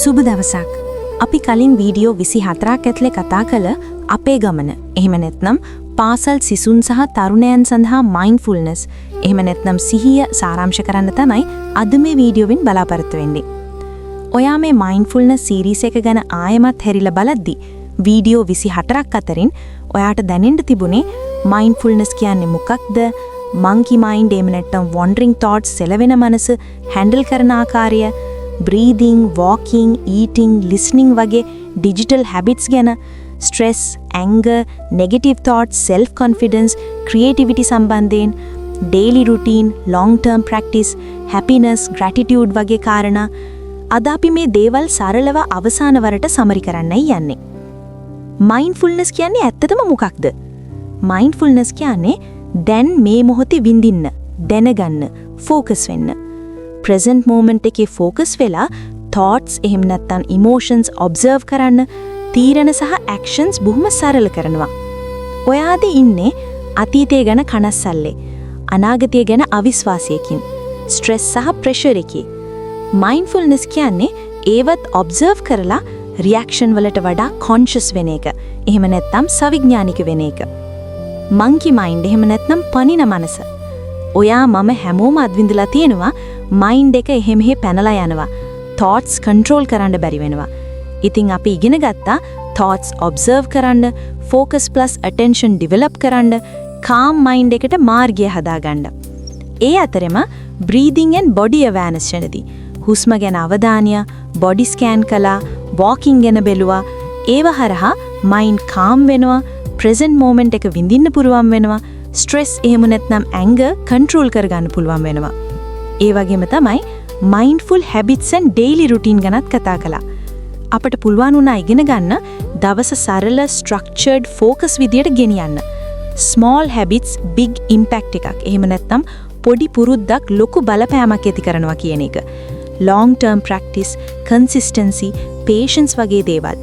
සුබ දවසක්. අපි කලින් වීඩියෝ 24ක් ඇතුලේ කතා කළ අපේ ගමන. එහෙම නැත්නම් පාසල් සිසුන් සහ තරුණයන් සඳහා මයින්ඩ්ෆුල්නස්. එහෙම නැත්නම් සිහිය සාරාංශ කරන්න තමයි අද මේ වීඩියෝවෙන් බලාපොරොත්තු වෙන්නේ. ඔයා මේ මයින්ඩ්ෆුල්නස් සීරීස් එක ගැන ආයෙමත් හැරිලා බලද්දි වීඩියෝ 24ක් අතරින් ඔයාට දැනෙන්න තිබුණේ මයින්ඩ්ෆුල්නස් කියන්නේ මොකක්ද? monkey mind එහෙම නැත්නම් wandering thoughts සෙලවෙන මනස හැන්ඩල් කරන ආකාරය, breathing, walking, eating, listening වගේ digital habits ගැන, stress, anger, negative thoughts, self confidence, creativity සම්බන්ධයෙන්, daily routine, long term practice, happiness, gratitude වගේ කාරණා අද අපි මේ දේවල් සරලව අවසාන වරට සමරි කරන්නයි යන්නේ. mindfulness කියන්නේ ඇත්තටම මොකක්ද? mindfulness කියන්නේ දැන් මේ මොහොතේ විඳින්න, දැනගන්න, focus වෙන්න. present moment එකේ focus වෙලා thoughts එහෙම නැත්නම් emotions observe කරන්න, තීරණ සහ actions බොහොම සරල කරනවා. ඔයාද ඉන්නේ අතීතය ගැන කනස්සල්ලේ, අනාගතය ගැන අවිශ්වාසයකින්, stress සහ pressure එකේ. mindfulness කියන්නේ ඒවත් observe කරලා reaction වලට වඩා conscious වෙන එක. එහෙම නැත්නම් සවිඥානික වෙන එක. monkey mind එහෙම නැත්නම් පනින මනස. ඔයා මම හැමෝම අත්විඳලා තියෙනවා mind එක එහෙම පැනලා යනවා. thoughts control කරන්න බැරි වෙනවා. ඉතින් අපි ඉගෙන ගත්තා thoughts observe කරන්න, focus plus attention develop කරන්න, calm mind එකට මාර්ගය හදාගන්න. ඒ අතරෙම breathing and body awareness වෙනදී හුස්ම ගැන අවධානය, body scan කළා, walking ගැන බැලුවා. ඒව හරහා mind calm වෙනවා, present moment එක විඳින්න පුරුවන් වෙනවා, stress එහෙම නැත්නම් anger control කරගන්න පුළුවන් වෙනවා. ඒ වගේම තමයි mindful habits and daily routine ගැනත් කතා කළා. අපට පුළුවන් වුණා ඉගෙන ගන්න දවස සරල structured focus විදියට ගෙනියන්න. small habits big impact එකක්. එහෙම නැත්නම් පොඩි පුරුද්දක් ලොකු බලපෑමක් ඇති කරනවා කියන එක. long term practice, consistency, patience වගේ දේවල්.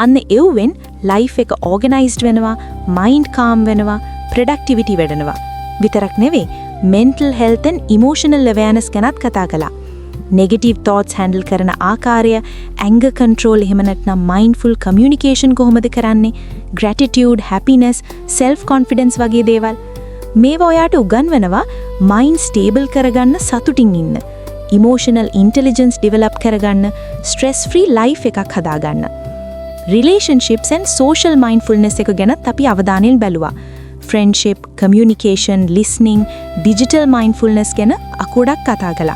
අන්න එව්වෙන් life එක organized වෙනවා, mind calm වෙනවා, productivity වැඩෙනවා. විතරක් නෙවෙයි mental health and emotional awareness ගැනත් කතා කළා. negative thoughts handle කරන ආකාරය, anger control එහෙම නැත්නම් mindful communication කොහොමද කරන්නේ, gratitude, happiness, self confidence වගේ දේවල්. මේවා ඔයාට උගන්වනවා mind stable කරගන්න, සතුටින් ඉන්න, emotional intelligence develop කරගන්න, stress free life එකක් හදාගන්න. relationships and social mindfulness එක ගැනත් අපි අවධානයෙන් බැලුවා. friendship, communication, listening, digital mindfulness ගැන අකුඩක් කතා කළා.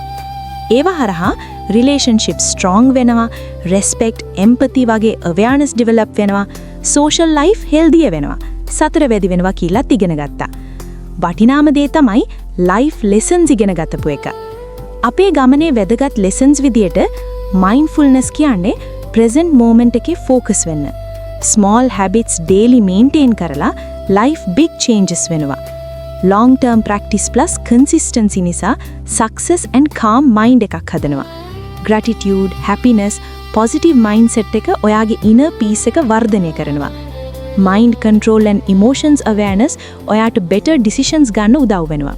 ඒවා හරහා relationship strong වෙනවා, respect, empathy වගේ awareness develop වෙනවා, social life healthy වෙනවා, සතර වැඩි වෙනවා කියලාත් ඉගෙන ගත්තා. වටිනාම දේ තමයි life lessons ඉගෙන ගතපු එක. අපේ ගමනේ වැදගත් lessons විදියට mindfulness කියන්නේ present moment එකේ focus වෙන්න. small habits daily maintain කරලා life big changes වෙනවා. long term practice plus consistency නිසා success and calm mind එකක් හදනවා. gratitude, happiness, positive mindset එක ඔයාගේ inner peace එක වර්ධනය කරනවා. mind control and emotions awareness ඔයාට better decisions ගන්න උදව් වෙනවා.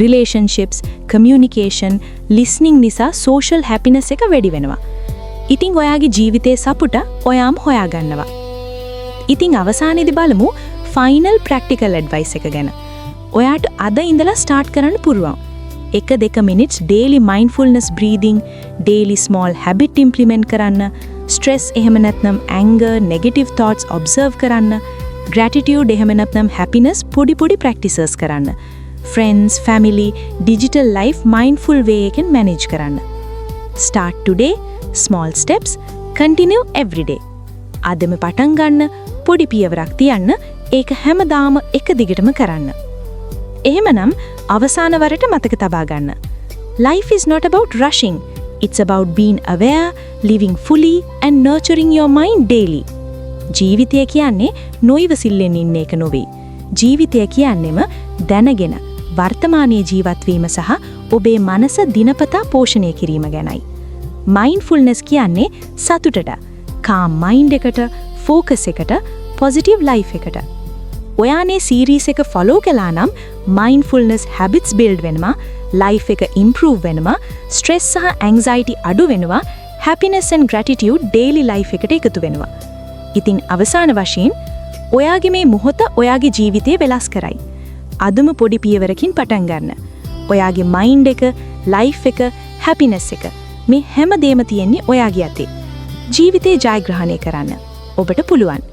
relationships, communication, listening නිසා social happiness එක වැඩි වෙනවා. ඉතින් ඔයාගේ ජීවිතයේ සපුට ඔයාම හොයාගන්නවා. ඉතින් අවසානයේදී බලමු final practical advice එක ගැන. ඔයාට අද ඉඳලා start කරන්න පුරුවන්. 1-2 minutes daily mindfulness breathing, daily small habit implement කරන්න, stress එහෙම නැත්නම් anger, negative thoughts observe කරන්න, gratitude එහෙම නැත්නම් happiness පොඩි practices කරන්න. friends, family, digital life mindful way එකෙන් manage කරන්න. start today, small steps, continue every day. අදම පටන් ගන්න, පොඩි පියවරක් තියන්න, ඒක හැමදාම එක දිගටම කරන්න. එහෙමනම් අවසාන වරට මතක තබා ගන්න. Life is not about rushing. It's about being aware, living fully and nurturing your mind daily. ජීවිතය කියන්නේ නොයිවසිල්ලෙන් ඉන්න එක නොවේ. ජීවිතය කියන්නේම දැනගෙන වර්තමානයේ ජීවත් වීම සහ ඔබේ මනස දිනපතා පෝෂණය කිරීම ගැනයි. mindfulness කියන්නේ සතුටට, calm mind එකට, focus එකට, positive life එකට. ඔයානේ series එක follow කළා නම් mindfulness habits build වෙනවා, life එක improve වෙනවා, stress සහ anxiety අඩු වෙනවා, happiness and gratitude daily life එකට එකතු වෙනවා. ඉතින් අවසාන වශයෙන් ඔයාගේ මේ මොහොත ඔයාගේ ජීවිතේ වෙනස් කරයි. අදම පොඩි පියවරකින් පටන් ගන්න. ඔයාගේ මයින්ඩ් එක, ලයිෆ් එක, හැපිනෙස් එක මේ හැම දෙයක්ම තියෙන්නේ ඔයාගේ අතේ. ජීවිතේ ජයග්‍රහණය කරන්න ඔබට පුළුවන්.